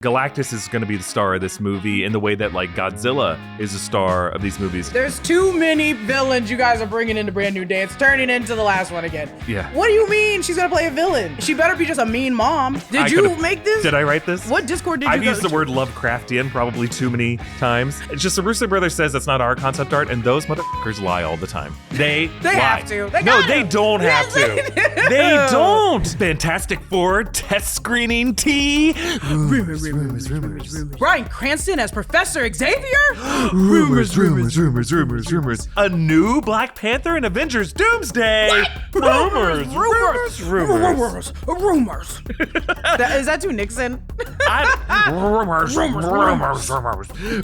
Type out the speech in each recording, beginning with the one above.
Galactus is going to be the star of this movie in the way that like Godzilla is a star of these movies. There's too many villains you guys are bringing into Brand New Day. It's turning into the last one again. Yeah. What do you mean she's going to play a villain? She better be just a mean mom. Did you make this? Did I write this? What Discord did you I've used the word Lovecraftian probably too many times. It's just the Russo brothers says that's not our concept art, and those motherfuckers lie all the time. They have to. They don't have to. They don't. Fantastic Four test screening tea. Rumors. Bryan Cranston as Professor Xavier? rumors. A new Black Panther in Avengers Doomsday. Rumors. Is that too Nixon? Rumors.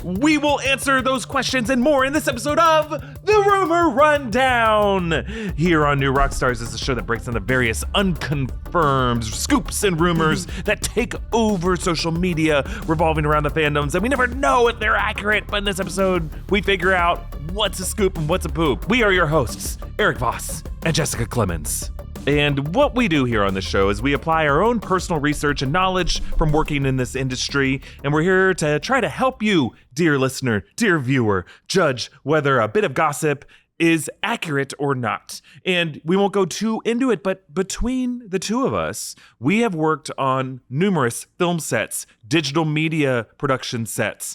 We will answer those questions and more in this episode of The Rumor Rundown. Here on New Rockstars is a show that breaks down the various unconfirmed scoops and rumors that take over social media revolving around the fandoms, and we never know if they're accurate, but in this episode, we figure out what's a scoop and what's a poop. We are your hosts, Erik Voss and Jessica Clemons. And what we do here on the show is we apply our own personal research and knowledge from working in this industry, and we're here to try to help you, dear listener, dear viewer, judge whether a bit of gossip is accurate or not. And we won't go too into it, but between the two of us, we have worked on numerous film sets, digital media production sets,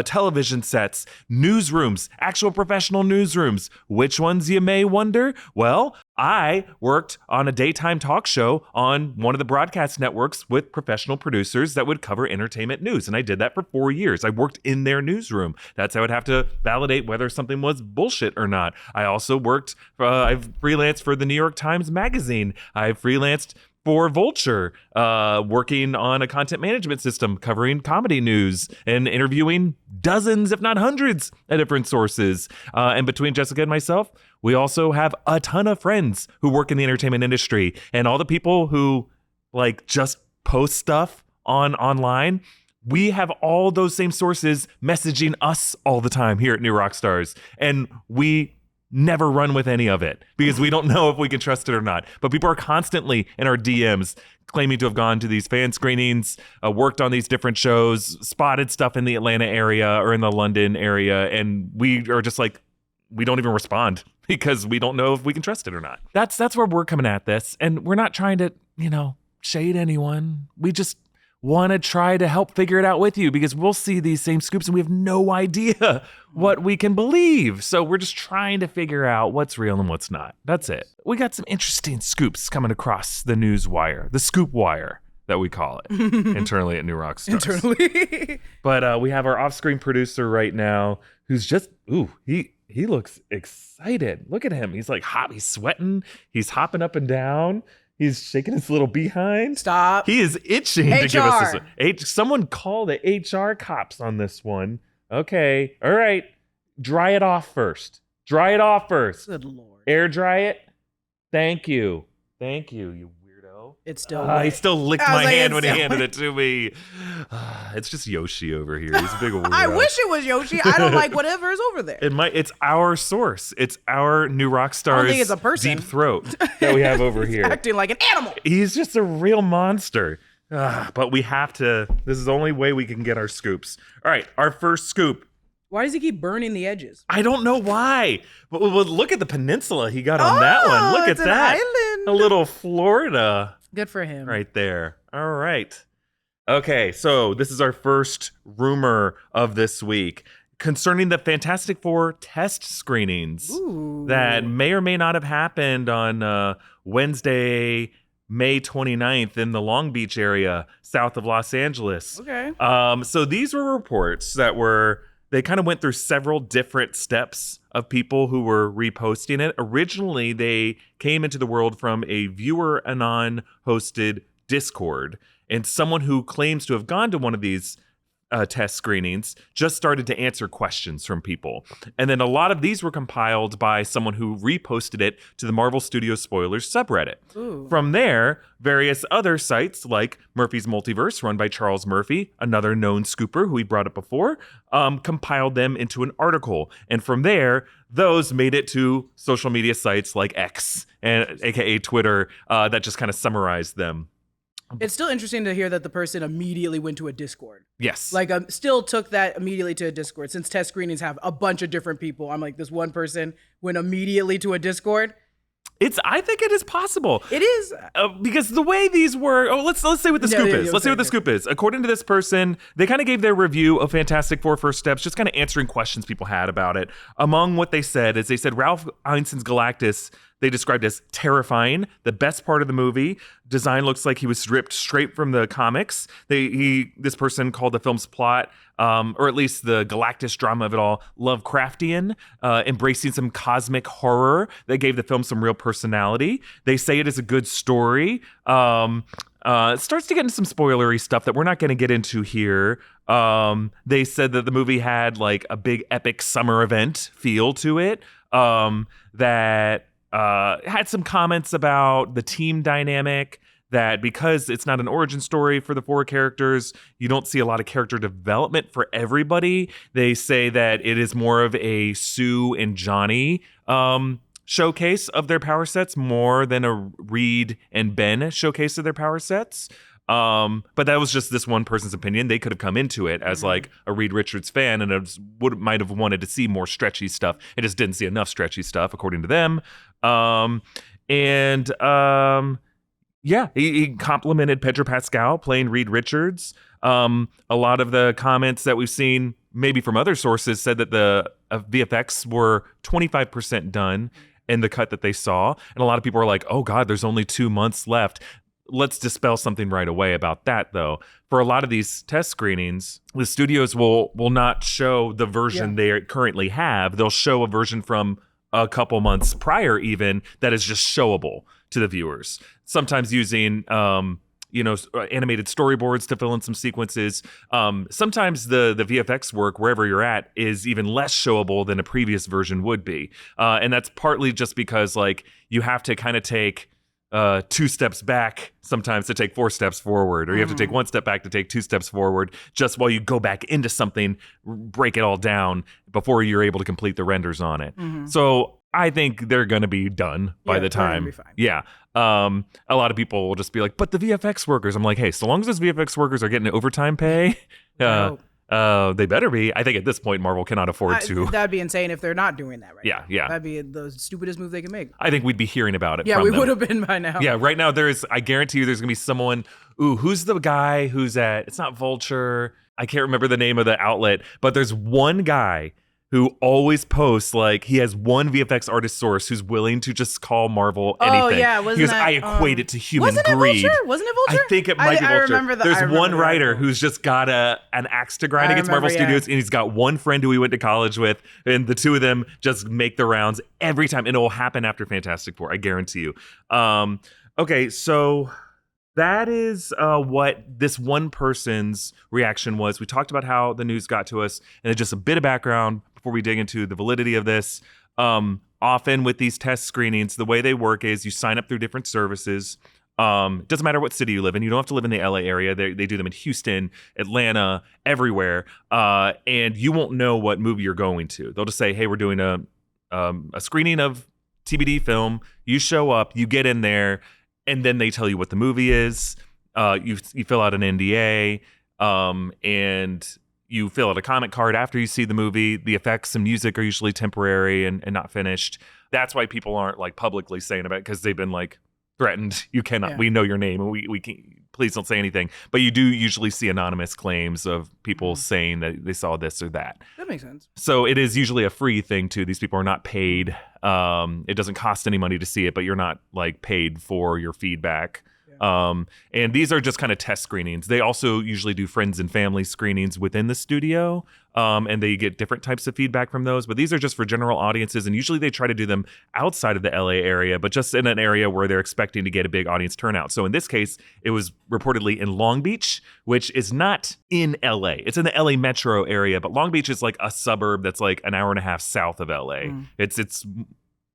television sets, newsrooms, actual professional newsrooms. Which ones, you may wonder? Well, I worked on a daytime talk show on one of the broadcast networks with professional producers that would cover entertainment news. And I did that for 4 years. I worked in their newsroom. That's how I would have to validate whether something was bullshit or not. I also worked, I've freelanced for the New York Times Magazine. I've freelanced for Vulture, working on a content management system covering comedy news and interviewing dozens, if not hundreds, of different sources. And between Jessica and myself, we also have a ton of friends who work in the entertainment industry, and all the people who like just post stuff online. We have all those same sources messaging us all the time here at New Rockstars, and we never run with any of it because we don't know if we can trust it or not. But people are constantly in our DMs claiming to have gone to these fan screenings, worked on these different shows, spotted stuff in the Atlanta area or in the London area. And we are just like, we don't even respond because we don't know if we can trust it or not. That's where we're coming at this. And we're not trying to, shade anyone. We just want to try to help figure it out with you because we'll see these same scoops and we have no idea what we can believe. So we're just trying to figure out what's real and what's not. That's it. We got some interesting scoops coming across the news wire, the scoop wire that we call it internally at New Rockstars. Internally. But we have our off-screen producer right now who's just, he looks excited. Look at him. He's like hot. He's sweating. He's hopping up and down. He's shaking his little behind. Stop. He is itching to give us this. Someone call the HR cops on this one. Okay. All right. Dry it off first. Good Lord. Air dry it. Thank you, you weirdo. It's still he still licked my hand when he handed it to me. It's just Yoshi over here. He's a big weirdo. I wish it was Yoshi. I don't like whatever is over there. It's our source. It's our New Rockstars I don't think it's a person. Deep throat that we have over here. Acting like an animal. He's just a real monster. But we have to. This is the only way we can get our scoops. All right, our first scoop. Why does he keep burning the edges? I don't know why. But look at the peninsula he got on that one. Look at that. Island. A little Florida. Good for him. Right there. All right. Okay, so this is our first rumor of this week concerning the Fantastic Four test screenings that may or may not have happened on Wednesday, May 29th in the Long Beach area, south of Los Angeles. Okay. So these were reports that they kind of went through several different steps of people who were reposting it. Originally, they came into the world from a viewer anon hosted Discord, and someone who claims to have gone to one of these test screenings just started to answer questions from people. And then a lot of these were compiled by someone who reposted it to the Marvel Studios Spoilers subreddit. Ooh. From there, various other sites like Murphy's Multiverse, run by Charles Murphy, another known scooper who we brought up before, compiled them into an article. And from there, those made it to social media sites like X, and aka Twitter, that just kind of summarized them. It's still interesting to hear that the person immediately went to a Discord. Yes. Like, still took that immediately to a Discord. Since test screenings have a bunch of different people, I'm like, this one person went immediately to a Discord. I think it is possible. It is. Because the way these were, let's say what the scoop is. Let's say what the scoop is. According to this person, they kind of gave their review of Fantastic Four First Steps, just kind of answering questions people had about it. Among what they said is they said Ralph Ineson's Galactus, they described as terrifying, the best part of the movie. Design looks like he was ripped straight from the comics. This person called the film's plot, or at least the Galactus drama of it all, Lovecraftian, embracing some cosmic horror. They gave the film some real personality. They say it is a good story. It starts to get into some spoilery stuff that we're not going to get into here. They said that the movie had like a big epic summer event feel to it. That had some comments about the team dynamic, that because it's not an origin story for the four characters, you don't see a lot of character development for everybody. They say that it is more of a Sue and Johnny showcase of their power sets more than a Reed and Ben showcase of their power sets. But that was just this one person's opinion. They could have come into it as like a Reed Richards fan and might have wanted to see more stretchy stuff. It just didn't see enough stretchy stuff, according to them. Yeah, he complimented Pedro Pascal playing Reed Richards. A lot of the comments that we've seen, maybe from other sources, said that the VFX were 25% done in the cut that they saw. And a lot of people are like, oh God, there's only 2 months left. Let's dispel something right away about that, though. For a lot of these test screenings, the studios will not show the version they currently have. They'll show a version from a couple months prior even that is just showable to the viewers. Sometimes using animated storyboards to fill in some sequences. Sometimes the VFX work, wherever you're at, is even less showable than a previous version would be. And that's partly just because like you have to kind of take 2 steps back sometimes to take 4 steps forward, or you have to take 1 step back to take 2 steps forward, just while you go back into something, break it all down before you're able to complete the renders on it. So I think they're going to be done by the time. Yeah. A lot of people will just be like, but the VFX workers. I'm like, hey, so long as those VFX workers are getting overtime pay, they better be. I think at this point, Marvel cannot afford to. That'd be insane if they're not doing that right now. Yeah. That'd be the stupidest move they can make. I think we'd be hearing about it. Yeah, we would have been by now. Yeah, right now I guarantee you there's going to be someone, who's the guy who's it's not Vulture. I can't remember the name of the outlet, but there's one guy who always posts, like, he has one VFX artist source who's willing to just call Marvel anything. Oh, yeah, wasn't that, I equate it to human greed. Wasn't it Vulture? I think it might be Vulture. I remember There's one writer who's just got an axe to grind against Marvel Studios, and he's got one friend who he went to college with, and the two of them just make the rounds every time, and it will happen after Fantastic Four, I guarantee you. Okay, so that is what this one person's reaction was. We talked about how the news got to us, and just a bit of background before we dig into the validity of this. Often with these test screenings, the way they work is you sign up through different services. It doesn't matter what city you live in. You don't have to live in the LA area. They do them in Houston, Atlanta, everywhere. And you won't know what movie you're going to. They'll just say, hey, we're doing a screening of TBD film. You show up, you get in there, and then they tell you what the movie is. You fill out an NDA, and you fill out a comment card after you see the movie. The effects and music are usually temporary and not finished. That's why people aren't like publicly saying about it, because they've been like threatened. You cannot. We know your name, and we can't, please don't say anything. But you do usually see anonymous claims of people saying that they saw this or that. That makes sense. So it is usually a free thing too. These people are not paid. It doesn't cost any money to see it, but you're not like paid for your feedback. And these are just kind of test screenings. They also usually do friends and family screenings within the studio, and they get different types of feedback from those. But these are just for general audiences, and usually they try to do them outside of the LA area, but just in an area where they're expecting to get a big audience turnout. So in this case, it was reportedly in Long Beach, which is not in LA. It's in the LA metro area, but Long Beach is like a suburb that's like an hour and a half south of LA. It's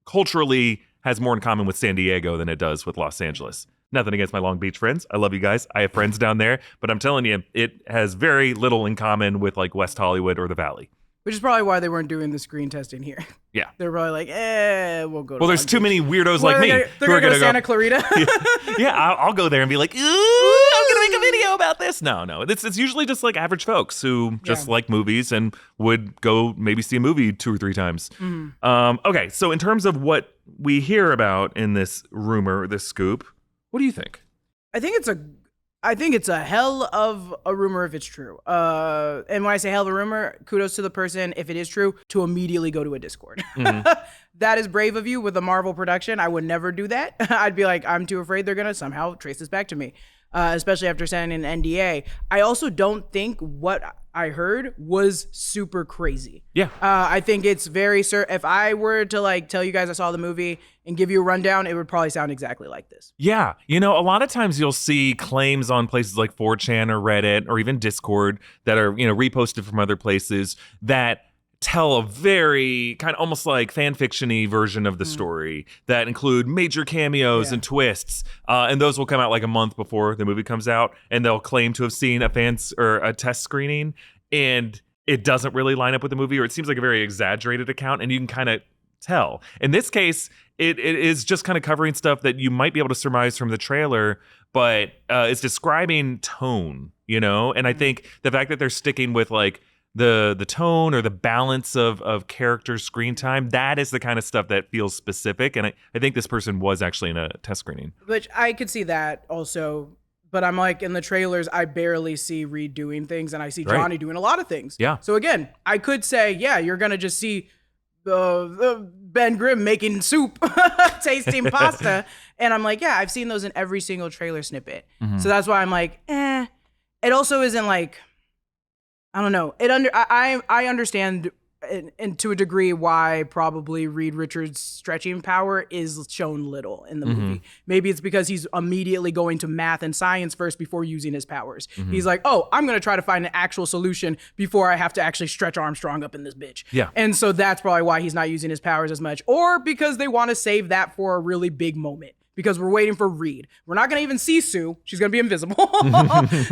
culturally has more in common with San Diego than it does with Los Angeles. Nothing against my Long Beach friends. I love you guys. I have friends down there, but I'm telling you, it has very little in common with like West Hollywood or the Valley. Which is probably why they weren't doing the screen testing here. Yeah. They're probably like, we'll go to Well, there's too many weirdos like me. They're going to go to Santa Clarita. Yeah, I'll go there and be like, ooh, I'm going to make a video about this. No. It's usually just like average folks who just like movies and would go maybe see a movie 2 or 3 times. Okay, so in terms of what we hear about in this rumor, this scoop, what do you think? I think it's a hell of a rumor if it's true. And when I say hell of a rumor, kudos to the person, if it is true, to immediately go to a Discord. That is brave of you with a Marvel production. I would never do that. I'd be like, I'm too afraid they're going to somehow trace this back to me, especially after signing an NDA. I also don't think what I heard was super crazy. Yeah. I think it's very if I were to like tell you guys I saw the movie and give you a rundown, it would probably sound exactly like this. Yeah. A lot of times you'll see claims on places like 4chan or Reddit or even Discord that are, reposted from other places that tell a very kind of almost like fan fiction-y version of the story that include major cameos and twists. And those will come out like a month before the movie comes out, and they'll claim to have seen a test screening, and it doesn't really line up with the movie, or it seems like a very exaggerated account, and you can kind of tell. In this case, it is just kind of covering stuff that you might be able to surmise from the trailer, but it's describing tone, And I think the fact that they're sticking with like the tone or the balance of character screen time, that is the kind of stuff that feels specific. And I think this person was actually in a test screening. Which I could see that also. But I'm like, in the trailers, I barely see Reed doing things, and I see Johnny doing a lot of things. Yeah. So again, I could say, you're going to just see Ben Grimm making soup, tasting pasta. And I'm like, I've seen those in every single trailer snippet. So that's why I'm like, It also isn't like, I don't know. I understand and to a degree why probably Reed Richards' stretching power is shown little in the movie. Maybe it's because he's immediately going to math and science first before using his powers. He's like, I'm going to try to find an actual solution before I have to actually stretch Armstrong up in this bitch. Yeah. And so that's probably why he's not using his powers as much, or because they want to save that for a really big moment. Because we're waiting for Reed. We're not going to even see Sue. She's going to be invisible.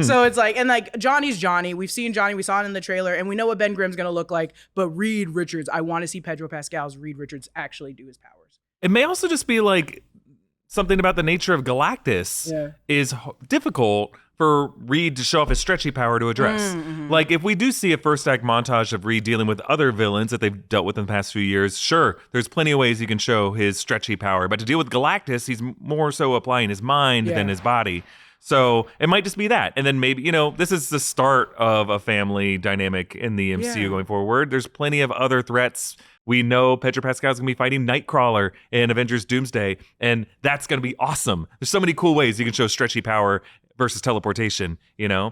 So it's like, and like Johnny's Johnny. We've seen Johnny. We saw it in the trailer. And we know what Ben Grimm's going to look like. But Reed Richards, I want to see Pedro Pascal's Reed Richards actually do his powers. It may also just be like something about the nature of Galactus is difficult for Reed to show off his stretchy power to address. Like, if we do see a first act montage of Reed dealing with other villains that they've dealt with in the past few years, sure, there's plenty of ways he can show his stretchy power. But to deal with Galactus, he's more so applying his mind than his body. So it might just be that. And then maybe, this is the start of a family dynamic in the MCU going forward. There's plenty of other threats. We know Pedro Pascal's going to be fighting Nightcrawler in Avengers Doomsday, and that's going to be awesome. There's so many cool ways you can show stretchy power versus teleportation, I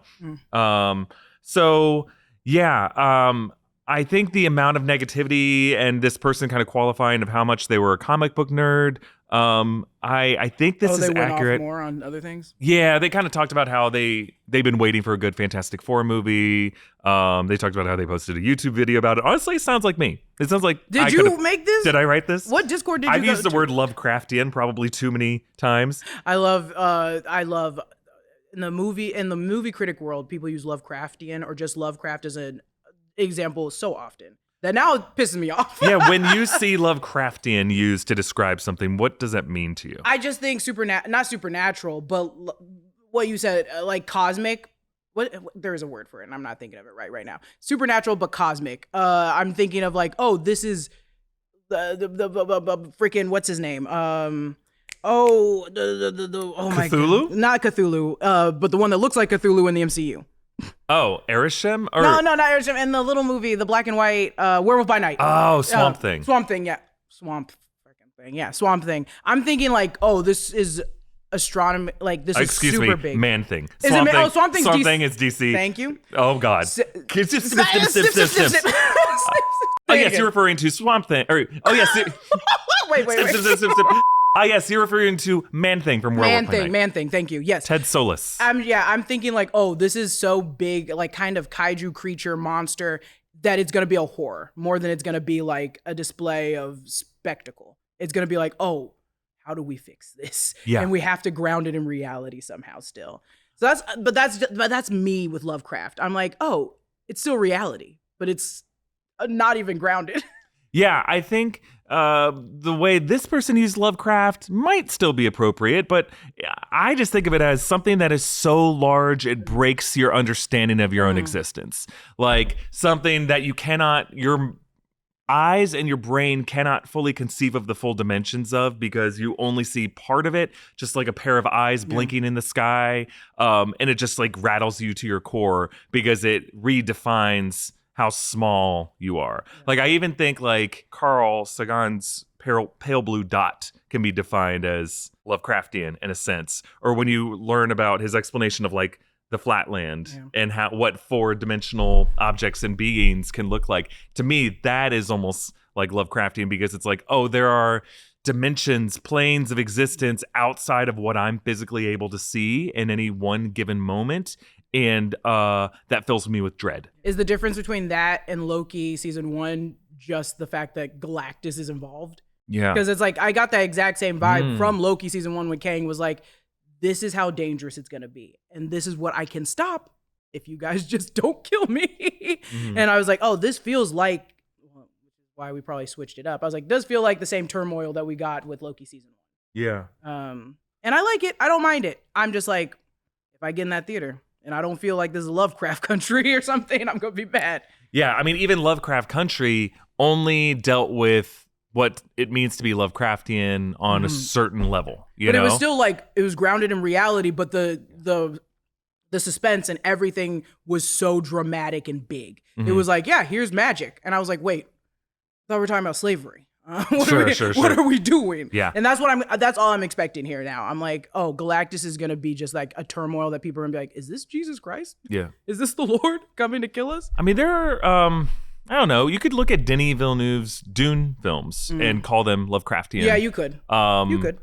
think the amount of negativity and this person kind of qualifying of how much they were a comic book nerd, I think this is they went accurate. Off more on other things? Yeah, they kind of talked about how they've been waiting for a good Fantastic Four movie. They talked about how they posted a YouTube video about it. Honestly, it sounds like me. It sounds like Did you make this? Did I write this? What Discord did you I've used the word Lovecraftian probably too many times. I love in the movie critic world, people use Lovecraftian or just Lovecraft as an example so often that now it pisses me off. Yeah, when you see Lovecraftian used to describe something, what does that mean to you? I just think not supernatural, but what you said, like cosmic. There is a word for it, and I'm not thinking of it right now. Supernatural, but cosmic. I'm thinking of like, this is the freaking what's his name? Oh my Cthulhu? God. Not Cthulhu, but the one that looks like Cthulhu in the MCU. Oh, Erisham? No, not Erisham. In the little movie, the black and white Werewolf by Night. Oh, Swamp Thing. Swamp Thing, yeah. Swamp Thing. I'm thinking like, this is astronomy. Like this is super big. Man Thing. Swamp Thing. Swamp Thing is DC. Thank you. Oh God. Oh yes, you're referring to Swamp Thing. Oh yes. Wait. Yes, you're referring to Man Thing from Werewolf by Night. Man Thing. Thank you. Yes. Ted Solis. I'm thinking like, this is so big, like kind of kaiju creature monster that it's gonna be a horror more than it's gonna be like a display of spectacle. It's gonna be like, how do we fix this? Yeah. And we have to ground it in reality somehow still. So that's me with Lovecraft. I'm like, it's still reality, but it's not even grounded. Yeah, I think the way this person used Lovecraft might still be appropriate, but I just think of it as something that is so large it breaks your understanding of your own existence. Like something that your eyes and your brain cannot fully conceive of the full dimensions of because you only see part of it, just like a pair of eyes blinking in the sky. And it just like rattles you to your core because it redefines how small you are. Like I even think like Carl Sagan's pale blue dot can be defined as Lovecraftian in a sense. Or when you learn about his explanation of like the flatland and what 4-dimensional objects and beings can look like. To me, that is almost like Lovecraftian because it's like, oh, there are dimensions, planes of existence outside of what I'm physically able to see in any one given moment. And that fills me with dread. Is the difference between that and Loki season 1 just the fact that Galactus is involved? Yeah. Because it's like, I got that exact same vibe from Loki season 1 when Kang was like, this is how dangerous it's going to be. And this is what I can stop if you guys just don't kill me. And I was like, oh, this feels like, which is why we probably switched it up. I was like, does feel like the same turmoil that we got with Loki season 1. Yeah. And I like it. I don't mind it. I'm just like, if I get in that theater and I don't feel like this is Lovecraft country or something, I'm going to be mad. Yeah, I mean, even Lovecraft Country only dealt with what it means to be Lovecraftian on a certain level, you know? But it was still like, it was grounded in reality, but the suspense and everything was so dramatic and big. It was like, yeah, here's magic. And I was like, wait, I thought we were talking about slavery. What are we doing? Yeah. And that's all I'm expecting here now. I'm like, oh, Galactus is going to be just like a turmoil that people are going to be like, is this Jesus Christ? Yeah. Is this the Lord coming to kill us? I mean, there are, I don't know, you could look at Denis Villeneuve's Dune films and call them Lovecraftian. Yeah, you could. You could.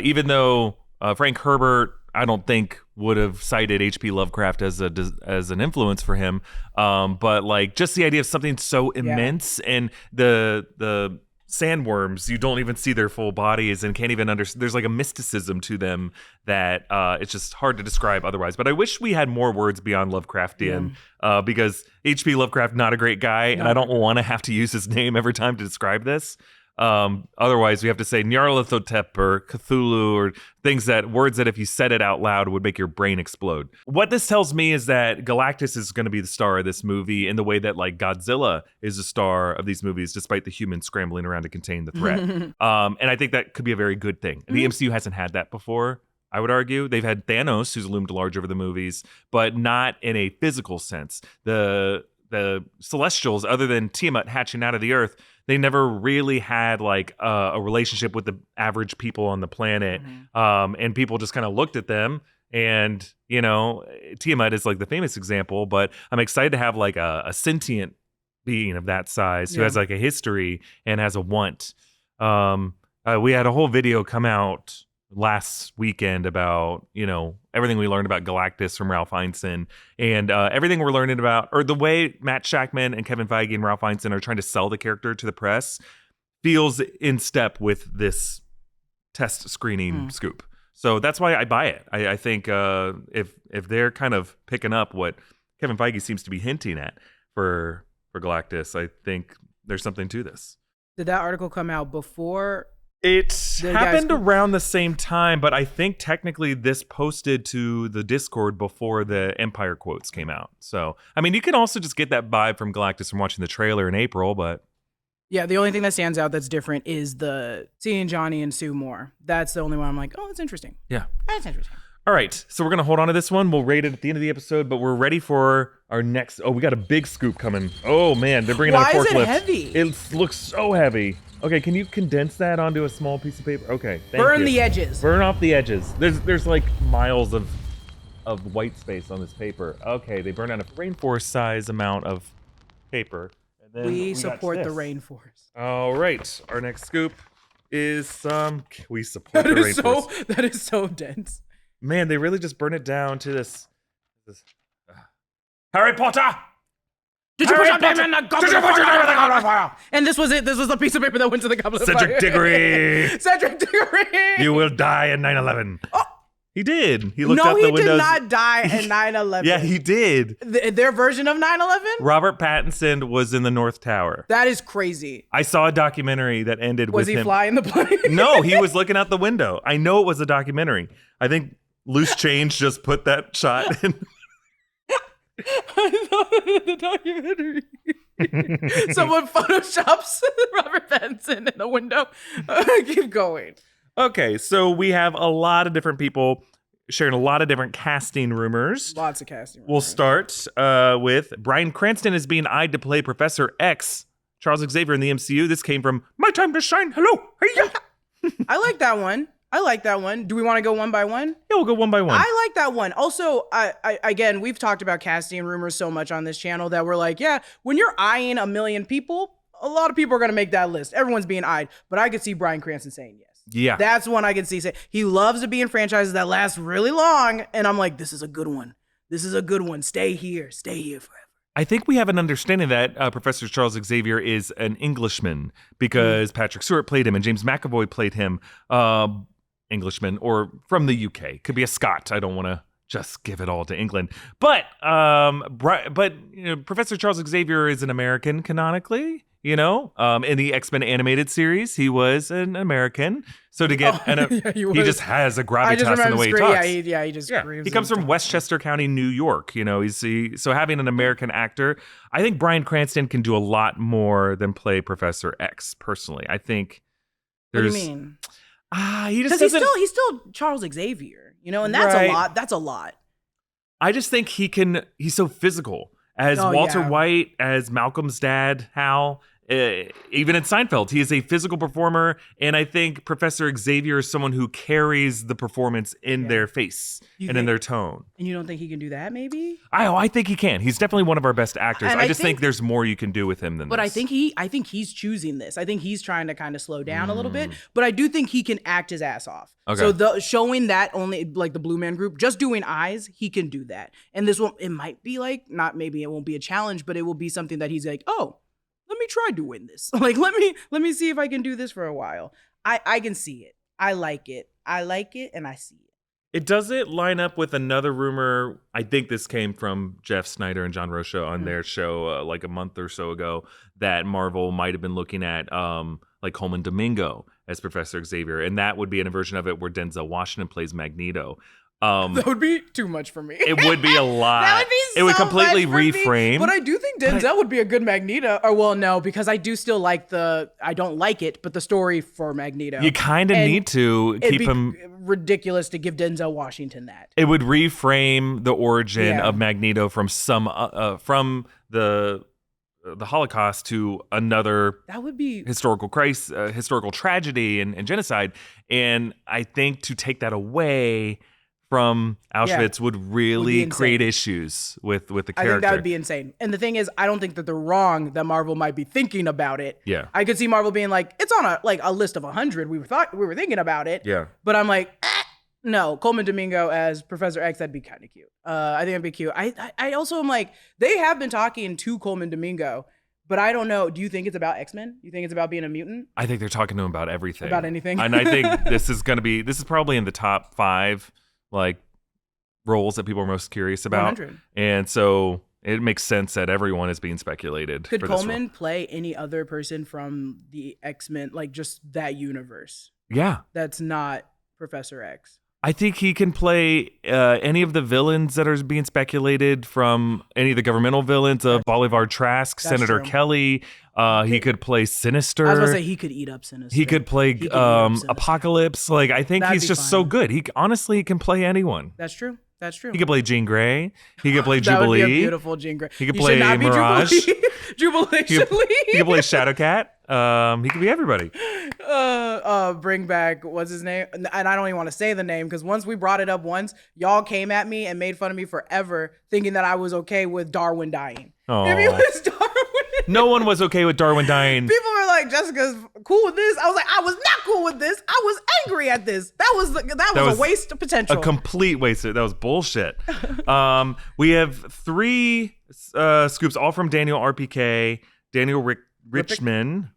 Even though Frank Herbert, I don't think would have cited H.P. Lovecraft as an influence for him. But like just the idea of something so immense and the sandworms, you don't even see their full bodies and can't even understand. There's like a mysticism to them that it's just hard to describe otherwise. But I wish we had more words beyond Lovecraftian because H.P. Lovecraft, not a great guy, and I don't want to have to use his name every time to describe this. Otherwise, we have to say Nyarlathotep or Cthulhu or words that if you said it out loud would make your brain explode. What this tells me is that Galactus is going to be the star of this movie in the way that like Godzilla is the star of these movies, despite the humans scrambling around to contain the threat. And I think that could be a very good thing. The MCU hasn't had that before. I would argue they've had Thanos, who's loomed large over the movies, but not in a physical sense. The Celestials, other than Tiamat hatching out of the earth, they never really had like a relationship with the average people on the planet. And people just kind of looked at them and, you know, Tiamat is like the famous example, but I'm excited to have like a sentient being of that size who has like a history and has a want. We had a whole video come out last weekend about, you know, everything we learned about Galactus from Ralph Ineson and everything we're learning about, or the way Matt Shakman and Kevin Feige and Ralph Ineson are trying to sell the character to the press feels in step with this test screening scoop. So that's why I buy it. I think if they're kind of picking up what Kevin Feige seems to be hinting at for Galactus, I think there's something to this. Did that article come out before? It happened around the same time, but I think technically this posted to the Discord before the Empire quotes came out. So, I mean, you can also just get that vibe from Galactus from watching the trailer in April, but... Yeah, the only thing that stands out that's different is the seeing Johnny and Sue more. That's the only one I'm like, oh, that's interesting. Yeah. That's interesting. All right, so we're going to hold on to this one. We'll rate it at the end of the episode, but we're ready for our next... Oh, we got a big scoop coming. Oh, man, they're bringing out a forklift. Why is it heavy? It looks so heavy. Okay, can you condense that onto a small piece of paper? Okay, Burn the edges. Burn off the edges. There's like miles of white space on this paper. Okay, they burned out a rainforest size amount of paper. And then we support the rainforest. All right, our next scoop is we support the rainforest. That is so dense. Man, they really just burn it down to this Harry Potter! Did you put your name in the goblet of fire? And this was it. This was the piece of paper that went to the goblet of fire. Cedric Diggory! Cedric Diggory! You will die in 9/11. He did. He looked No, out the he windows. did not die in 9/11. Yeah, he did. Their version of 9/11? Robert Pattinson was in the North Tower. That is crazy. I saw a documentary that ended with him. Was he flying the plane? No, he was looking out the window. I know it was a documentary. I think Loose Change just put that shot in. I saw it in the documentary. Someone photoshops Robert Pattinson in the window. Keep going. Okay, so we have a lot of different people sharing a lot of different casting rumors. Lots of casting rumors. We'll start with Bryan Cranston is being eyed to play Professor X, Charles Xavier in the MCU. This came from My Time to Shine. Hello. Hey-ya. I like that one. Do we want to go one by one? Yeah, we'll go one by one. I like that one. Also, I again, we've talked about casting rumors so much on this channel that we're like, yeah, when you're eyeing a million people, a lot of people are going to make that list. Everyone's being eyed. But I could see Bryan Cranston saying yes. Yeah. That's one I can see. He loves to be in franchises that last really long. And I'm like, this is a good one. This is a good one. Stay here. Stay here forever. I think we have an understanding that Professor Charles Xavier is an Englishman because Patrick Stewart played him and James McAvoy played him. Englishman or from the UK. Could be a Scot. I don't want to just give it all to England. But Professor Charles Xavier is an American canonically. In the X-Men animated series, he was an American. So to get he just has a gravitas in the way he talks. He just He comes from Westchester County, New York. So having an American actor, I think Bryan Cranston can do a lot more than play Professor X. Personally, I think. What do you mean? He just doesn't. He's still Charles Xavier. And that's a lot. That's a lot. I just think he's so physical as Walter White, as Malcolm's dad, Hal. Even in Seinfeld, he is a physical performer, and I think Professor Xavier is someone who carries the performance in their face in their tone. And you don't think he can do that, maybe? I think he can. He's definitely one of our best actors. I just think there's more you can do with him than this. But I think he's choosing this. I think he's trying to kind of slow down a little bit, but I do think he can act his ass off. Okay. So showing that only like the Blue Man Group, just doing eyes, he can do that. And this one, it might be like, not maybe it won't be a challenge, but it will be something that he's like, oh, let me try doing this. Like, let me see if I can do this for a while. I can see it. I like it, and I see it. It doesn't line up with another rumor. I think this came from Jeff Snyder and John Rocha on their show like a month or so ago that Marvel might have been looking at like Coleman Domingo as Professor Xavier, and that would be in a version of it where Denzel Washington plays Magneto. That would be too much for me. It would be a lot. That would be so it would completely much for reframe. Me. But I do think Denzel would be a good Magneto. Or well, no, because I do still like I don't like it, but the story for Magneto. You kind of need to keep him. Ridiculous to give Denzel Washington that. It would reframe the origin of Magneto from the Holocaust to another that would be historical crisis, historical tragedy and genocide. And I think to take that away from Auschwitz would really create issues with the character. I think that would be insane. And the thing is, I don't think that they're wrong that Marvel might be thinking about it. Yeah. I could see Marvel being like, it's on a list of 100. We were thinking about it. Yeah. But I'm like, no, Coleman Domingo as Professor X, that'd be kind of cute. I think that'd be cute. I also am like, they have been talking to Coleman Domingo, but I don't know. Do you think it's about X-Men? You think it's about being a mutant? I think they're talking to him about everything. About anything. And I think this is probably in the top 5 like roles that people are most curious about. 100. And so it makes sense that everyone is being speculated. Could Coleman play any other person from the X-Men, like just that universe? Yeah. That's not Professor X. I think he can play any of the villains that are being speculated from any of the governmental villains of Bolivar Trask, Senator Kelly. He could play Sinister. I was going to say he could eat up Sinister. He could play Apocalypse. Like, I think he's just so good. He honestly can play anyone. That's true. He could play Jean Grey. He could play Jubilee. That would be a beautiful Jean Grey. He could play Mirage. Jubilee. He could play Shadowcat. He could be everybody. Bring back, what's his name? And I don't even want to say the name because once we brought it up once, y'all came at me and made fun of me forever thinking that I was okay with Darwin dying. If he was Darwin. No one was okay with Darwin dying. People were like, Jessica's cool with this. I was like, I was not cool with this. I was angry at this. That was a waste of potential. A complete waste. That was bullshit. We have 3 scoops, all from Daniel RPK, Daniel Reichman,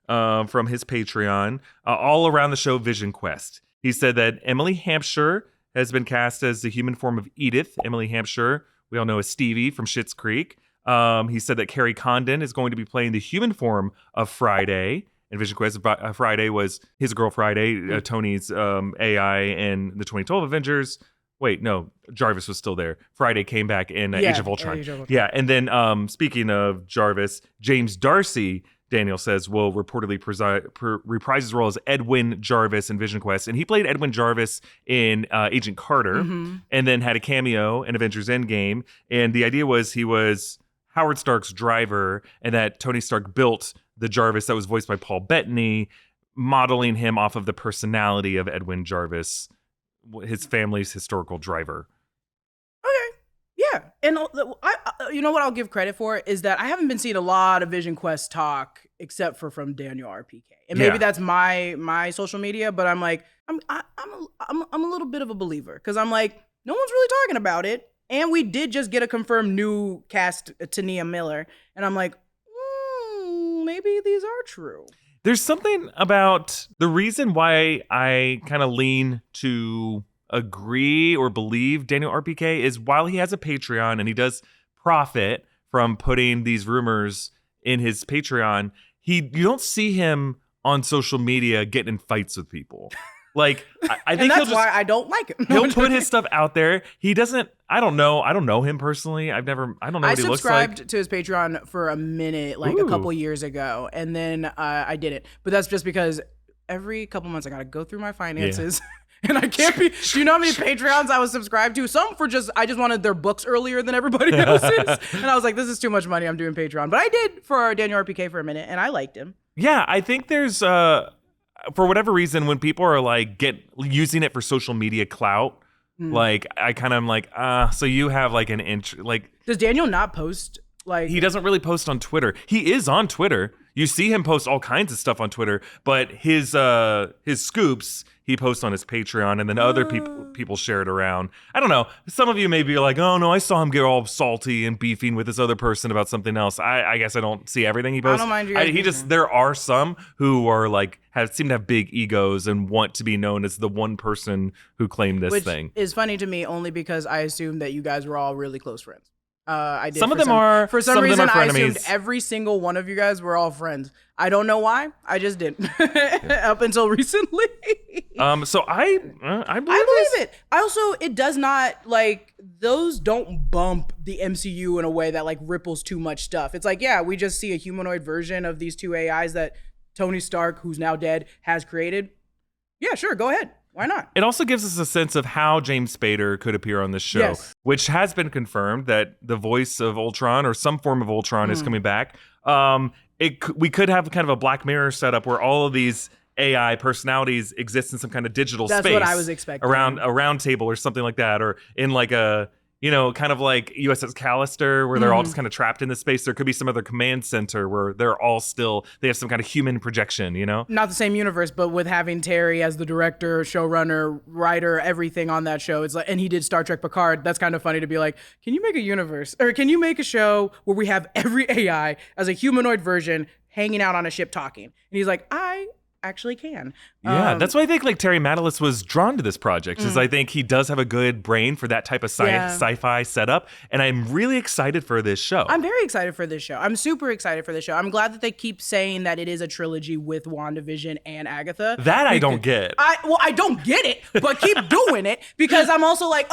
from his Patreon, all around the show Vision Quest. He said that Emily Hampshire has been cast as the human form of Edith. Emily Hampshire, we all know as Stevie from Schitt's Creek. He said that Carrie Condon is going to be playing the human form of Friday. In Vision Quest, Friday was his girl Friday, Tony's AI in the 2012 Avengers. Wait, no, Jarvis was still there. Friday came back in Age of Ultron. Yeah, and then speaking of Jarvis, James Darcy, Daniel says, will reportedly reprise his role as Edwin Jarvis in Vision Quest. And he played Edwin Jarvis in Agent Carter and then had a cameo in Avengers Endgame. And the idea was he was Howard Stark's driver and that Tony Stark built the Jarvis that was voiced by Paul Bettany, modeling him off of the personality of Edwin Jarvis, his family's historical driver. Okay, yeah. And I you know what I'll give credit for is that I haven't been seeing a lot of Vision Quest talk except for from Daniel RPK. And maybe that's my social media, but I'm like, I'm a little bit of a believer because I'm like, no one's really talking about it. And we did just get a confirmed new cast, Tania Miller. And I'm like, maybe these are true. There's something about the reason why I kind of lean to agree or believe Daniel RPK is while he has a Patreon and he does profit from putting these rumors in his Patreon, you don't see him on social media getting in fights with people. Like, I think that's why I don't like him. He'll put his stuff out there. He doesn't, I don't know him personally. I don't know what he looks like. I subscribed to his Patreon for a minute, like a couple years ago, and then I didn't. But that's just because every couple months I got to go through my finances. Yeah. And I can't be, do you know how many Patreons I was subscribed to? Some for I just wanted their books earlier than everybody else's. And I was like, this is too much money. I'm doing Patreon. But I did for Daniel RPK for a minute, and I liked him. Yeah, I think there's, for whatever reason, when people are like using it for social media clout, like I kind of am like, so you have like an inch, like. Does Daniel not post? Like he doesn't really post on Twitter. He is on Twitter. You see him post all kinds of stuff on Twitter, but his scoops he posts on his Patreon, and then other people share it around. I don't know. Some of you may be like, oh no, I saw him get all salty and beefing with this other person about something else. I guess I don't see everything he posts. I don't mind you. There are some who are like seem to have big egos and want to be known as the one person who claimed this thing. Which is funny to me only because I assumed that you guys were all really close friends. I did. Some of them are. For some reason, I assumed every single one of you guys were all friends. I don't know why. I just didn't. Up until recently. So I believe it. Also, it does not those don't bump the MCU in a way that ripples too much stuff. It's like, yeah, we just see a humanoid version of these two AIs that Tony Stark, who's now dead, has created. Yeah, sure, go ahead. Why not? It also gives us a sense of how James Spader could appear on this show, which has been confirmed that the voice of Ultron or some form of Ultron is coming back. We could have kind of a Black Mirror setup where all of these AI personalities exist in some kind of digital space. That's what I was expecting. Around a round table or something like that, or in like a, kind of like USS Callister, where they're all just kind of trapped in the space. There could be some other command center where they have some kind of human projection, Not the same universe, but with having Terry as the director, showrunner, writer, everything on that show. It's like, and he did Star Trek Picard. That's kind of funny to be like, can you make a universe, or can you make a show where we have every AI as a humanoid version hanging out on a ship talking? And he's like, I actually can. Yeah, that's why I think Terry Matalas was drawn to this project, is I think he does have a good brain for that type of sci-fi setup, and I'm really excited for this show. I'm very excited for this show. I'm super excited for this show. I'm glad that they keep saying that it is a trilogy with WandaVision and Agatha. That I don't get. I don't get it, but keep doing it, because I'm also like,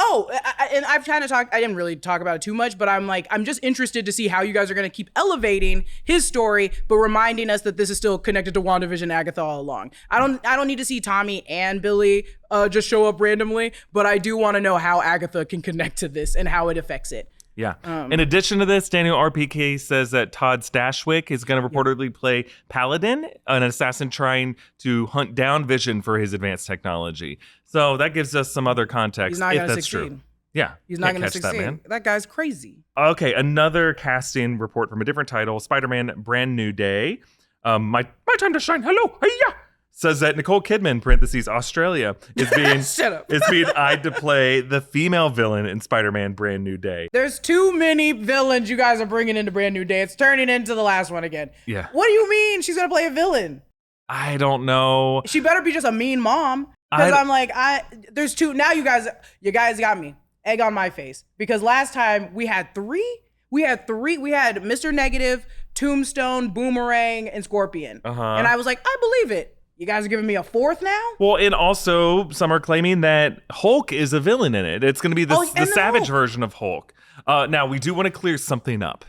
and I've kind of talked, I didn't really talk about it too much, but I'm like, I'm just interested to see how you guys are going to keep elevating his story, but reminding us that this is still connected to WandaVision and Agatha all along. I don't need to see Tommy and Billy just show up randomly, but I do want to know how Agatha can connect to this and how it affects it. Yeah. In addition to this, Daniel RPK says that Todd Stashwick is going to reportedly play Paladin, an assassin trying to hunt down Vision for his advanced technology. So that gives us some other context. He's not going to succeed. True. Yeah. He's not going to succeed. That guy's crazy. Okay. Another casting report from a different title, Spider-Man Brand New Day. My time to shine. Hello. Hiya. Says that Nicole Kidman, parentheses, Australia, is being eyed to play the female villain in Spider-Man Brand New Day. There's too many villains you guys are bringing into Brand New Day. It's turning into the last one again. Yeah. What do you mean she's going to play a villain? I don't know. She better be just a mean mom. Because I'm like, there's two. Now you guys got me. Egg on my face. Because last time we had three. We had Mr. Negative, Tombstone, Boomerang, and Scorpion. And I was like, I believe it. You guys are giving me a fourth now? Well, and also some are claiming that Hulk is a villain in it. It's going to be the savage version of Hulk. Now, we do want to clear something up.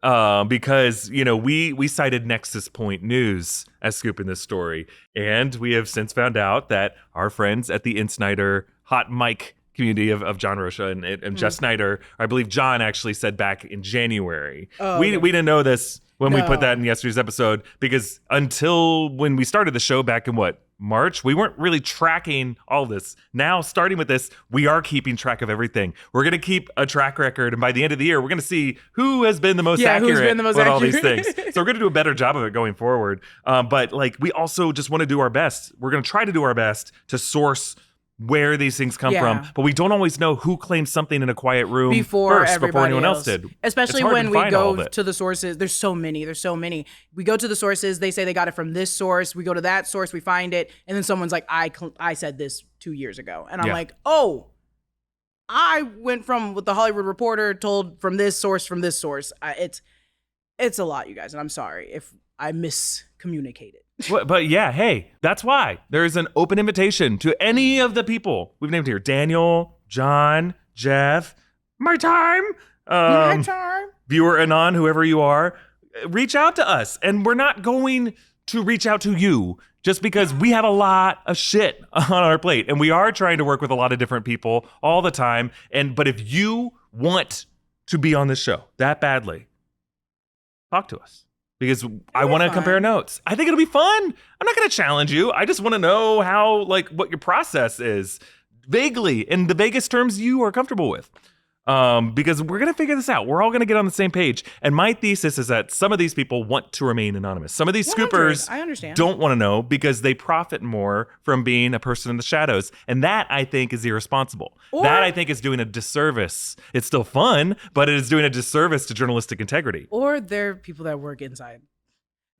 Because, we cited Nexus Point News as scooping this story. And we have since found out that our friends at the Insnyder Hot Mic community of John Rocha and Jeff Snyder, I believe John actually said back in January. We didn't know this when we put that in yesterday's episode, because until when we started the show back in March, we weren't really tracking all this. Now, starting with this, we are keeping track of everything. We're going to keep a track record, and by the end of the year, we're going to see who has been the most accurate with all these things. So we're going to do a better job of it going forward. But we also just want to do our best. We're going to try to do our best to source where these things come from, but we don't always know who claimed something in a quiet room before anyone else did. Especially when we go to the sources. There's so many. We go to the sources. They say they got it from this source. We go to that source. We find it, and then someone's like, "I said this 2 years ago," and I'm like, "Oh, I went from what the Hollywood Reporter told from this source." It's a lot, you guys, and I'm sorry if I miscommunicated. But yeah, hey, that's why there is an open invitation to any of the people we've named here: Daniel, John, Jeff, my time, viewer Anon, whoever you are. Reach out to us, and we're not going to reach out to you just because we have a lot of shit on our plate, and we are trying to work with a lot of different people all the time. But if you want to be on this show that badly, talk to us. Because I want to compare notes. I think it'll be fun. I'm not going to challenge you. I just want to know how, what your process is, vaguely, in the vaguest terms you are comfortable with. Because we're going to figure this out. We're all going to get on the same page. And my thesis is that some of these people want to remain anonymous. Some of these scoopers don't want to know because they profit more from being a person in the shadows. And that, I think, is irresponsible. That, I think, is doing a disservice. It's still fun, but it is doing a disservice to journalistic integrity. Or they're people that work inside.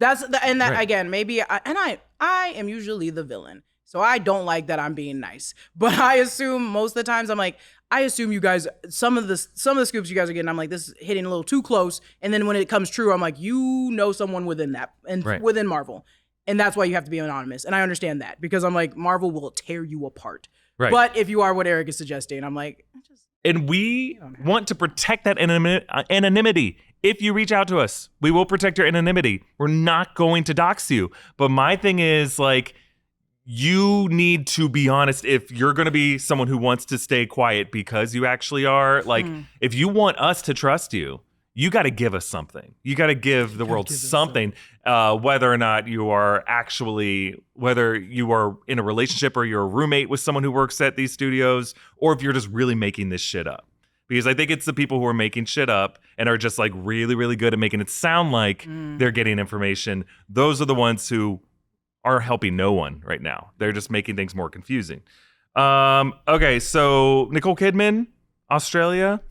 Again, maybe, I am usually the villain. So I don't like that I'm being nice. But I assume most of the times I assume you guys, some of the scoops you guys are getting, I'm like, this is hitting a little too close. And then when it comes true, I'm like, someone within that and within Marvel. And that's why you have to be anonymous. And I understand that because I'm like, Marvel will tear you apart. Right. But if you are what Erik is suggesting, I'm like, and we want to protect that anonymity. If you reach out to us, we will protect your anonymity. We're not going to dox you. But my thing is you need to be honest if you're going to be someone who wants to stay quiet because you actually are. If you want us to trust you, you got to give us something. You got to give the world something, whether or not you are whether you are in a relationship or you're a roommate with someone who works at these studios, or if you're just really making this shit up. Because I think it's the people who are making shit up and are just really, really good at making it sound like they're getting information. Those are the ones who are helping no one right now. They're just making things more confusing. Okay, so Nicole Kidman, Australia.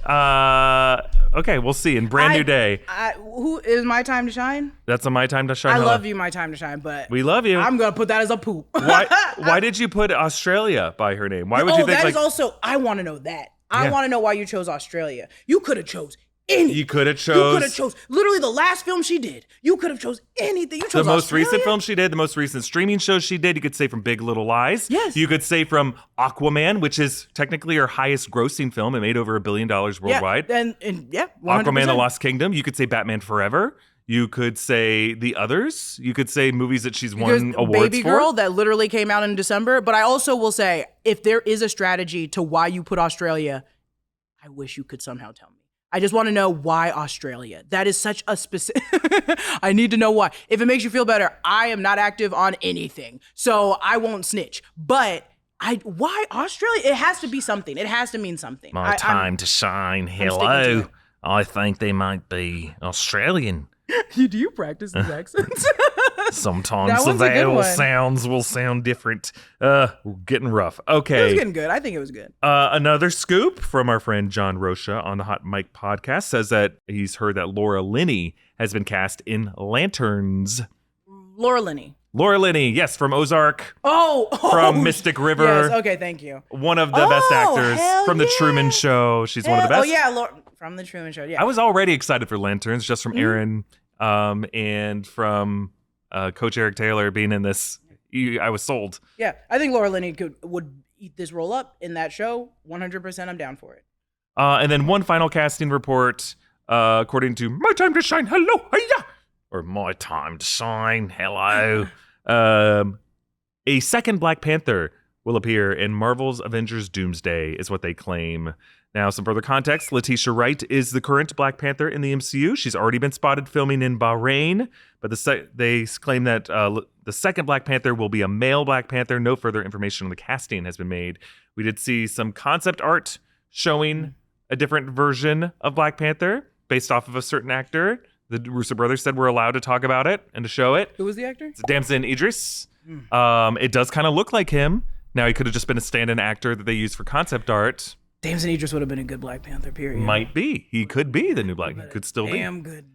Okay, we'll see. In Brand New Day. Who is My Time to Shine? That's a My Time to Shine. I love you, My Time to Shine, but we love you. I'm gonna put that as a poop. Why did you put Australia by her name? Why would you think that is also? I want to know that. I want to know why you chose Australia. You could have chose anything. You could have chose literally the last film she did. You could have chose anything. You chose the most recent film she did, the most recent streaming show she did. You could say from Big Little Lies. Yes. You could say from Aquaman, which is technically her highest grossing film. It made over $1 billion worldwide. And 100%. Aquaman: The Lost Kingdom. You could say Batman Forever. You could say the others. You could say movies that she's won awards for. Baby Girl, that literally came out in December. But I also will say, if there is a strategy to why you put Australia, I wish you could somehow tell me. I just want to know why Australia. That is such a specific... I need to know why. If it makes you feel better, I am not active on anything. So I won't snitch. But why Australia? It has to be something. It has to mean something. My time to shine. Hello. I think they might be Australian. Do you practice these accents? Sometimes the vowel sounds will sound different. We're getting rough. Okay. It was getting good. I think it was good. Another scoop from our friend John Rocha on the Hot Mic podcast says that he's heard that Laura Linney has been cast in Lanterns. Laura Linney. Laura Linney, yes, from Ozark. Oh, From Mystic River. Yes, okay, thank you. One of the best actors from The yeah. Truman Show. She's one of the best. Oh, yeah, from The Truman Show, yeah. I was already excited for Lanterns just from Aaron and from Coach Eric Taylor being in this. I was sold. Yeah, I think Laura Linney would eat this role up in that show. 100% I'm down for it. And then one final casting report, according to My Time to Shine, hello, hiya, or My Time to Shine, hello. A second Black Panther will appear in Marvel's Avengers Doomsday, is what they claim. Now, some further context. Letitia Wright is the current Black Panther in the MCU. She's already been spotted filming in Bahrain, but they claim that the second Black Panther will be a male Black Panther. No further information on the casting has been made. We did see some concept art showing a different version of Black Panther based off of a certain actor. The Russo brothers said we're allowed to talk about it and to show it. Who was the actor? It's Damson Idris. It does kind of look like him. Now, he could have just been a stand-in actor that they used for concept art. Damson Idris would have been a good Black Panther, period. Might be. He could be the new Black. He could still be. Damn good.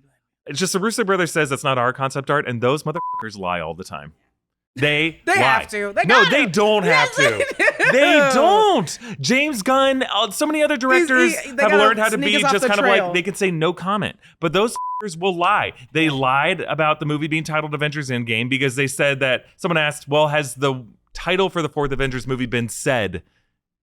It's just the Russo brothers says that's not our concept art, and those motherfuckers lie all the time. They lie. have to. They don't have to. They don't. James Gunn, so many other directors have learned how to be just kind of like, they can say no comment. But those f***ers will lie. They lied about the movie being titled Avengers Endgame because they said that, someone asked, well, has the title for the fourth Avengers movie been said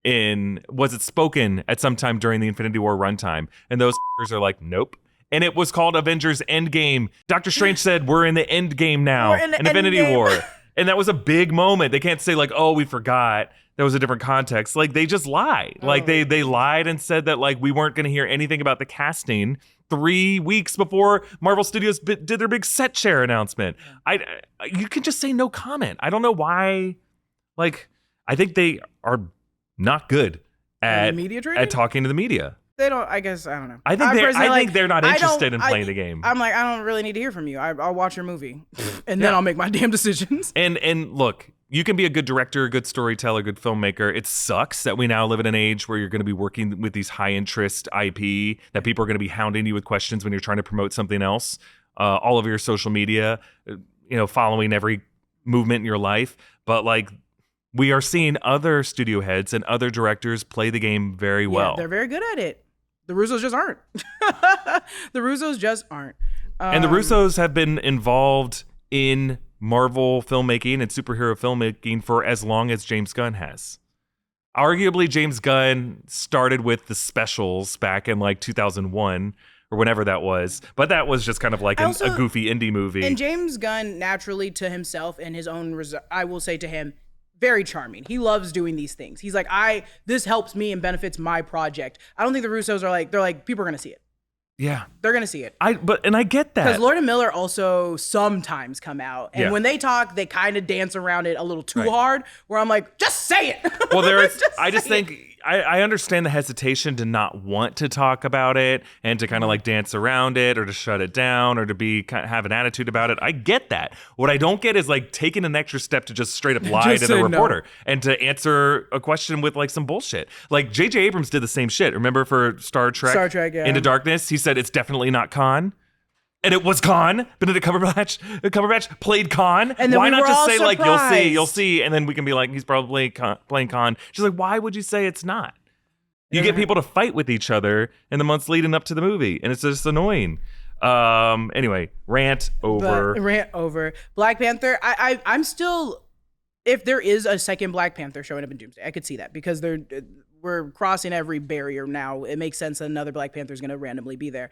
was it spoken at some time during the Infinity War runtime? And those f***ers are like, nope. And it was called Avengers Endgame. Doctor Strange said, we're in the end game now. We're in the Infinity Endgame. War. And that was a big moment. They can't say like, oh, we forgot. That was a different context. Like, they just lied. Like, they lied and said that like we weren't going to hear anything about the casting 3 weeks before Marvel Studios did their big set share announcement. You can just say no comment. I don't know why. Like, I think they are not good at talking to the media. They don't. I guess I don't know. I think they're not interested in playing the game. I'm like, I don't really need to hear from you. I'll watch your movie, and then I'll make my damn decisions. And look, you can be a good director, a good storyteller, a good filmmaker. It sucks that we now live in an age where you're going to be working with these high interest IP that people are going to be hounding you with questions when you're trying to promote something else. All over your social media, following every movement in your life. But like, we are seeing other studio heads and other directors play the game very well. Yeah, they're very good at it. The Russos just aren't. And the Russos have been involved in Marvel filmmaking and superhero filmmaking for as long as James Gunn has. Arguably, James Gunn started with the specials back in like 2001 or whenever that was. But that was just kind of like a goofy indie movie. And James Gunn, naturally to himself and his own, I will say to him, very charming. He loves doing these things. He's like, this helps me and benefits my project. I don't think the Russos are they're like, people are going to see it. Yeah. They're going to see it. I get that. Because Lord and Miller also sometimes come out. And when they talk, they kind of dance around it a little too hard, where I'm like, just say it. Well, I understand the hesitation to not want to talk about it and to kind of like dance around it or to shut it down or to have an attitude about it. I get that. What I don't get is like taking an extra step to just straight up lie to the reporter and to answer a question with like some bullshit. Like J.J. Abrams did the same shit. Remember for Star Trek Into Darkness? He said it's definitely not Khan. And it was Khan. Benedict Cumberbatch played Khan. And then why not just say surprised. Like, you'll see, and then we can be like, he's probably playing Khan. She's like, why would you say it's not? You get people to fight with each other in the months leading up to the movie, and it's just annoying. Anyway, rant over. Black Panther. I'm still, if there is a second Black Panther showing up in Doomsday, I could see that because we're crossing every barrier now. It makes sense that another Black Panther is going to randomly be there.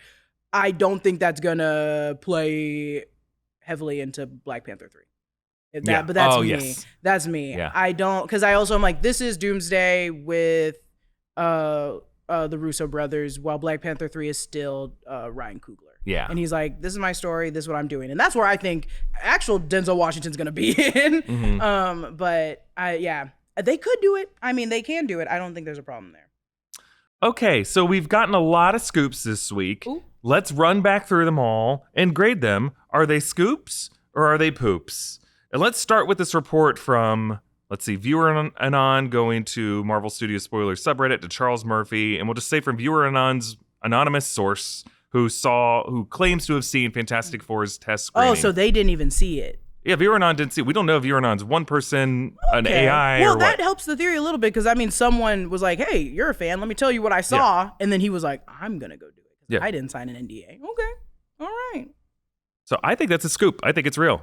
I don't think that's gonna play heavily into Black Panther 3. But that's me. Yes. That's me. Yeah. I don't, because I also am like, this is Doomsday with the Russo brothers, while Black Panther 3 is still Ryan Coogler. Yeah. And he's like, this is my story, this is what I'm doing. And that's where I think actual Denzel Washington's gonna be in. Mm-hmm. But they could do it. I mean, they can do it. I don't think there's a problem there. Okay, so we've gotten a lot of scoops this week. Ooh. Let's run back through them all and grade them. Are they scoops or are they poops? And let's start with this report from, Viewer Anon going to Marvel Studios Spoilers subreddit to Charles Murphy. And we'll just say from Viewer Anon's anonymous source who claims to have seen Fantastic Four's test screening. Oh, so they didn't even see it. Yeah, Viranon didn't see. We don't know if Viranon's one person, an AI, well, or that what. helps the theory a little bit because I mean, someone was like, "Hey, you're a fan. Let me tell you what I saw," and then he was like, "I'm gonna go do it because I didn't sign an NDA." Okay, all right. So I think that's a scoop. I think it's real.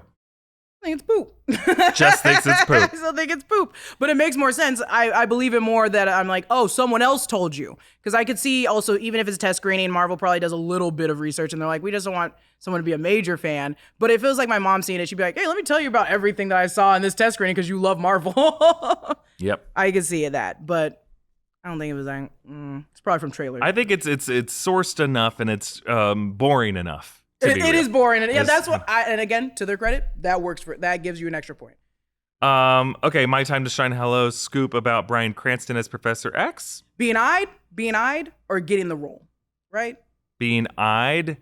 I think it's poop. Just thinks it's poop. I still think it's poop. But it makes more sense. I believe it more that I'm like, oh, someone else told you. Because I could see also, even if it's a test screening, Marvel probably does a little bit of research and they're like, we just don't want someone to be a major fan. But it feels like my mom seeing it. She'd be like, hey, let me tell you about everything that I saw in this test screening because you love Marvel. Yep. I could see that. But I don't think it was like, it's probably from trailers. I think it's sourced enough and it's boring enough. It is boring. And yeah, that's what and again, to their credit, that works that gives you an extra point. Okay, my time to shine. Hello, scoop about Bryan Cranston as Professor X. Being eyed, or getting the role, right? Being eyed.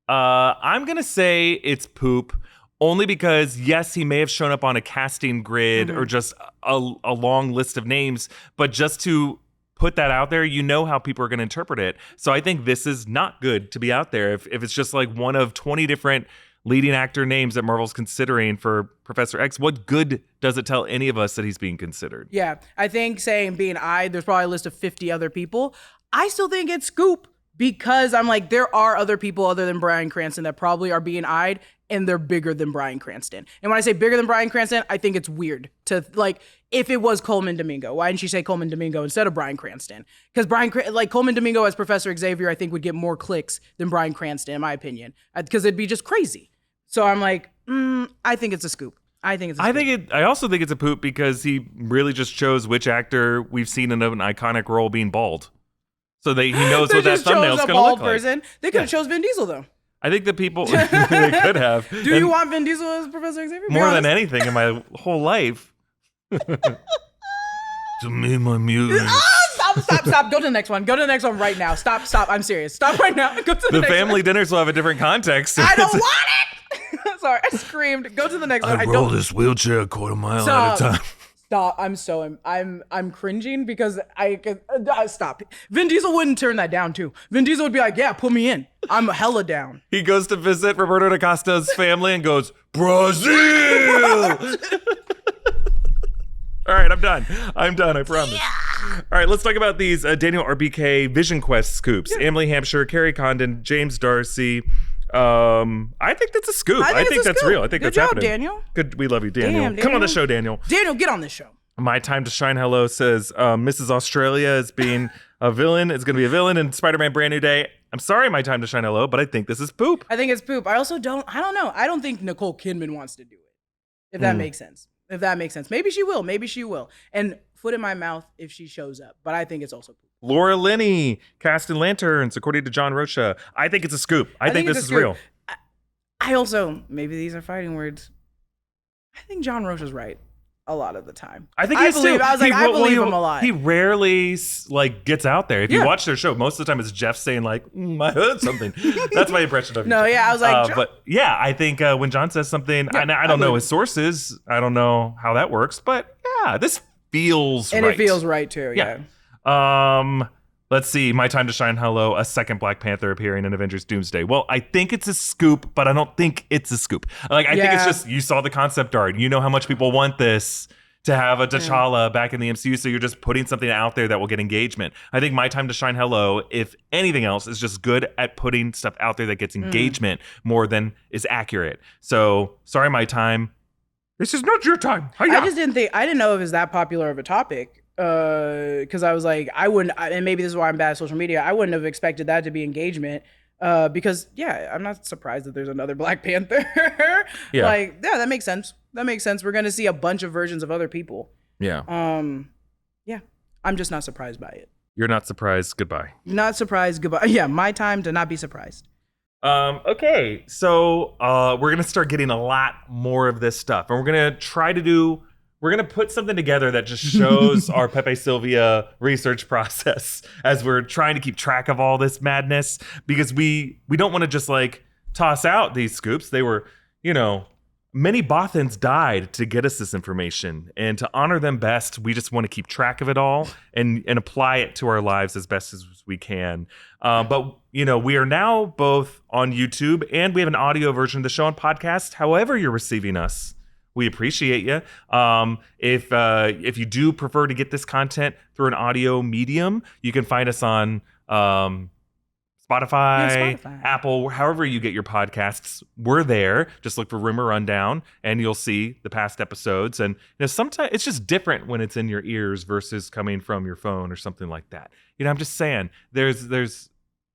I'm gonna say it's poop, only because yes, he may have shown up on a casting grid or just a long list of names, but just to put that out there, you know how people are going to interpret it. So I think this is not good to be out there. If it's just like one of 20 different leading actor names that Marvel's considering for Professor X, what good does it tell any of us that he's being considered? Yeah, I think saying being eyed, there's probably a list of 50 other people. I still think it's scoop because I'm like, there are other people other than Bryan Cranston that probably are being eyed and they're bigger than Bryan Cranston. And when I say bigger than Bryan Cranston, I think it's weird to like, if it was Coleman Domingo, why didn't she say Coleman Domingo instead of Bryan Cranston? Because Coleman Domingo as Professor Xavier, I think would get more clicks than Bryan Cranston, in my opinion, because it'd be just crazy. So I'm like, I think it's a scoop. I think it's a scoop. I also think it's a poop because he really just chose which actor we've seen in an iconic role being bald. So he knows what that thumbnail's going to look like. They could have chose Vin Diesel though. I think the people they could have. Do you want Vin Diesel as Professor Xavier? More than anything in my whole life. To me, my muse. Stop. Go to the next one. Go to the next one right now. Stop. I'm serious. Stop right now. Go to the next family one. dinners will have a different context. I don't want it. Sorry, I screamed. Go to the next one. I roll this wheelchair a quarter mile at a time. Stop. I'm cringing because I can stop. Vin Diesel wouldn't turn that down too. Vin Diesel would be like, yeah, put me in. I'm hella down. He goes to visit Roberto da Costa's family and goes, Brazil! All right, I'm done, I promise. Yeah. All right, let's talk about these Daniel RBK Vision Quest scoops. Yeah. Emily Hampshire, Carrie Condon, James Darcy. I think that's a scoop. I think that's real. I think that's happening. Daniel. Good. We love you, Daniel. Damn, Come on the show, Daniel. Daniel, get on this show. My time to shine. Hello says Mrs. Australia is being a villain. Is going to be a villain in Spider-Man Brand New Day. I'm sorry, my time to shine. Hello, but I think this is poop. I think it's poop. I don't know. I don't think Nicole Kidman wants to do it. If that makes sense. Maybe she will. And foot in my mouth if she shows up. But I think it's also poop. Laura Linney, cast in Lanterns, according to John Rocha. I think it's a scoop. I think this is real. I also, maybe these are fighting words. I think John Rocha's right a lot of the time. I think I believe him a lot. He rarely gets out there. If you watch their show, most of the time it's Jeff saying like, I heard something. That's my impression of him. No, yeah, I was like, but yeah, I think when John says something, I don't know his sources. I don't know how that works, but yeah, this feels right. And it feels right too, yeah. Let's see. My time to shine. Hello. A second Black Panther appearing in Avengers Doomsday. Well, I think it's a scoop, but I don't think it's a scoop. Like, I think it's just, you saw the concept art. You know how much people want this to have a T'Challa back in the MCU. So you're just putting something out there that will get engagement. I think My Time to Shine. Hello, if anything else, is just good at putting stuff out there that gets engagement more than is accurate. So sorry, My Time. This is not your time. Hi-ya. I didn't know it was that popular of a topic. Because I was like, and maybe this is why I'm bad at social media. I wouldn't have expected that to be engagement. Because I'm not surprised that there's another Black Panther. That makes sense. We're gonna see a bunch of versions of other people. Yeah. I'm just not surprised by it. You're not surprised. Goodbye. Not surprised. Goodbye. Yeah, my time to not be surprised. Okay, so we're gonna start getting a lot more of this stuff, and we're going to put something together that just shows our Pepe Sylvia research process as we're trying to keep track of all this madness, because we don't want to just like toss out these scoops. They were, many Bothans died to get us this information, and to honor them best, we just want to keep track of it all and apply it to our lives as best as we can. But we are now both on YouTube and we have an audio version of the show on podcast. However you're receiving us, We appreciate you. If you do prefer to get this content through an audio medium, you can find us on Spotify, Apple, however you get your podcasts. We're there. Just look for Rumor Rundown, and you'll see the past episodes. And sometimes it's just different when it's in your ears versus coming from your phone or something like that. I'm just saying, there's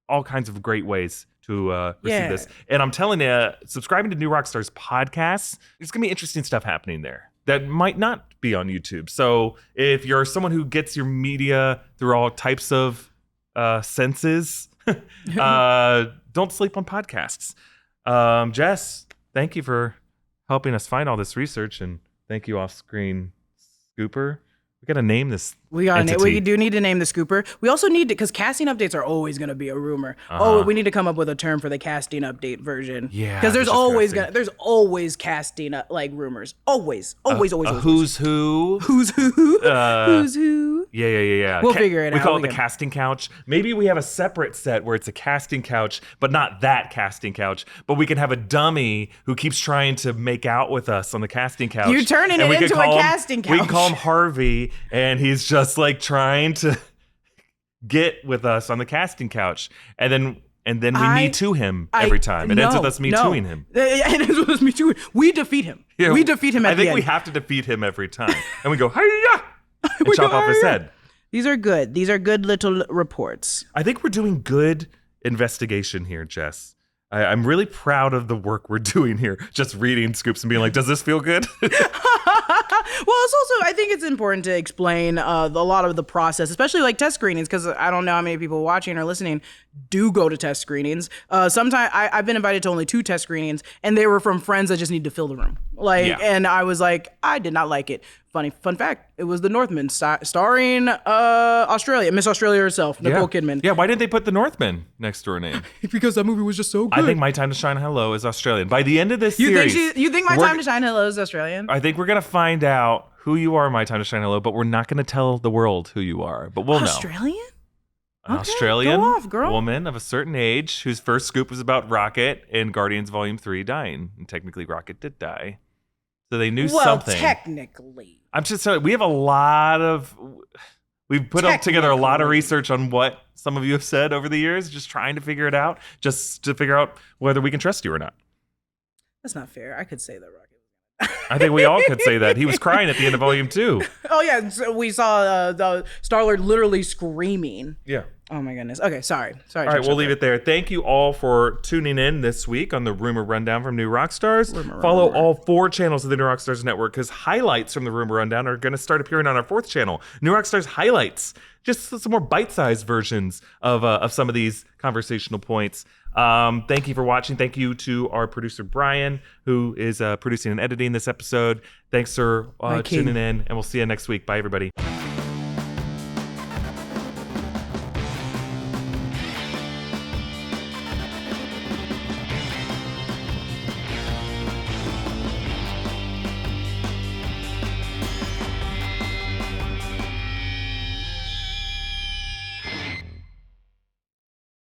all kinds of great ways to receive this. And I'm telling you, subscribing to New Rockstars podcasts, there's going to be interesting stuff happening there that might not be on YouTube. So if you're someone who gets your media through all types of senses, don't sleep on podcasts. Jess, thank you for helping us find all this research, and thank you, Off-Screen Scooper. We got to name this. We do need to name the scooper. We also need to, because casting updates are always going to be a rumor. Oh, we need to come up with a term for the casting update version. Yeah, because there's always casting like rumors. Always. Who's who? Who's who? Who's who? Yeah. We'll figure it out. We call it the casting couch. Maybe we have a separate set where it's a casting couch, but not that casting couch. But we can have a dummy who keeps trying to make out with us on the casting couch. You're turning it into a casting couch. We can call him Harvey, and he's just like trying to get with us on the casting couch. And then we Me Too him every time. It ends with us Me Tooing him. It ends with us Me Tooing. We defeat him. Yeah, we defeat him at the end. I think we have to defeat him every time. And we go, hi-ya! And chop off his head. These are good. These are good little reports. I think we're doing good investigation here, Jess. I'm really proud of the work we're doing here. Just reading scoops and being like, does this feel good? Well, it's also, I think it's important to explain a lot of the process, especially like test screenings, because I don't know how many people watching or listening do go to test screenings. Sometimes I've been invited to only 2 test screenings, and they were from friends that just need to fill the room. And I was like, I did not like it. Fun fact, it was The Northman starring Miss Australia herself, Nicole Kidman. Yeah, why didn't they put The Northman next to her name? Because that movie was just so good. I think My Time to Shine Hello is Australian. By the end of this series... You think My Time to Shine Hello is Australian? I think we're going to find out who you are, My Time to Shine Hello, but we're not going to tell the world who you are. But we'll know. Australian? An Australian woman of a certain age whose first scoop was about Rocket in Guardians Volume 3 dying. And technically, Rocket did die. So they knew something. Well, technically. I'm just saying, we have a lot of... We've put up together a lot of research on what some of you have said over the years, just trying to figure it out, just to figure out whether we can trust you or not. That's not fair. I could say that Rocket. I think we all could say that. He was crying at the end of Volume 2. Oh, yeah. So we saw the Star-Lord literally screaming. Yeah. Oh, my goodness. Okay, sorry. All right, we'll leave it there. Thank you all for tuning in this week on the Rumor Rundown from New Rockstars. Follow all 4 channels of the New Rockstars Network, because highlights from the Rumor Rundown are going to start appearing on our 4th channel, New Rockstars Highlights. Just some more bite-sized versions of some of these conversational points. Thank you for watching. Thank you to our producer, Brian, who is producing and editing this episode. Thanks for tuning in, and we'll see you next week. Bye, everybody.